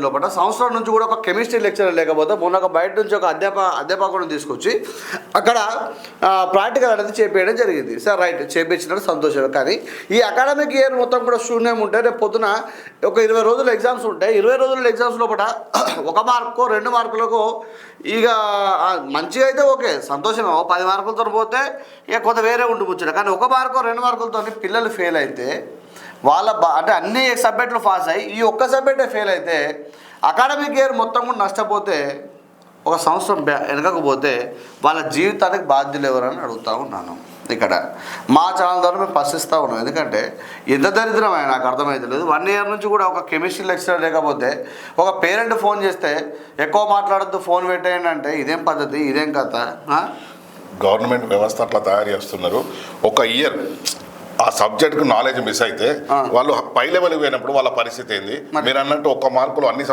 లోపల సంవత్సరం నుంచి కూడా ఒక కెమిస్ట్రీ లెక్చరర్ లేకపోతే మొన్న ఒక బయట నుంచి ఒక అధ్యాపకుడిని తీసుకొచ్చి అక్కడ ప్రాక్టికల్ అనేది చేపేయడం జరిగింది. సార్ రైట్ చేపించినట్టు సంతోషం. కానీ ఈ అకాడమిక్ ఇయర్ మొత్తం కూడా శూన్యం ఉంటే రేపు పొద్దున ఒక 20 రోజుల ఎగ్జామ్స్ ఉంటాయి. 20 రోజుల ఎగ్జామ్స్ లోపల 1 మార్కో 2 మార్కులకు ఇక మంచిగా అయితే ఓకే సంతోషమే. 10 మార్కులతో పోతే ఇక కొంత వేరే ఉండి కూర్చుంటారు. కానీ 1 మార్కో 2 మార్కులతో పిల్లలు ఫెయిల్ అయితే వాళ్ళ అంటే అన్ని సబ్జెక్టులు పాస్ అయ్యి ఈ ఒక్క సబ్జెక్టే ఫెయిల్ అయితే అకాడమిక్ ఇయర్ మొత్తం కూడా నష్టపోతే ఒక సంవత్సరం వెనకకపోతే వాళ్ళ జీవితానికి బాధ్యులు ఎవరని అడుగుతూ ఉన్నాను. ఇక్కడ మా ఛానల్ ద్వారా మేము ప్రశ్నిస్తూ ఉన్నాం. ఎందుకంటే ఎంత దరిద్రమైన నాకు అర్థమవుతలేదు. 1 ఇయర్ నుంచి కూడా ఒక కెమిస్ట్రీ లెక్చరర్ లేకపోతే ఒక పేరెంట్ ఫోన్ చేస్తే ఎక్కువ మాట్లాడద్దు ఫోన్ పెట్టేయండి అంటే ఇదేం పద్ధతి, ఇదేం కథ? గవర్నమెంట్ వ్యవస్థ అట్లా తయారు చేస్తున్నారు. ఒక ఇయర్ ఆ సబ్జెక్ట్కు నాలెడ్జ్ మిస్ అయితే వాళ్ళు పై లెవెల్కి పోయినప్పుడు వాళ్ళ పరిస్థితి ఏంది? మీరు అన్నట్టు 1 మార్కులు అన్ని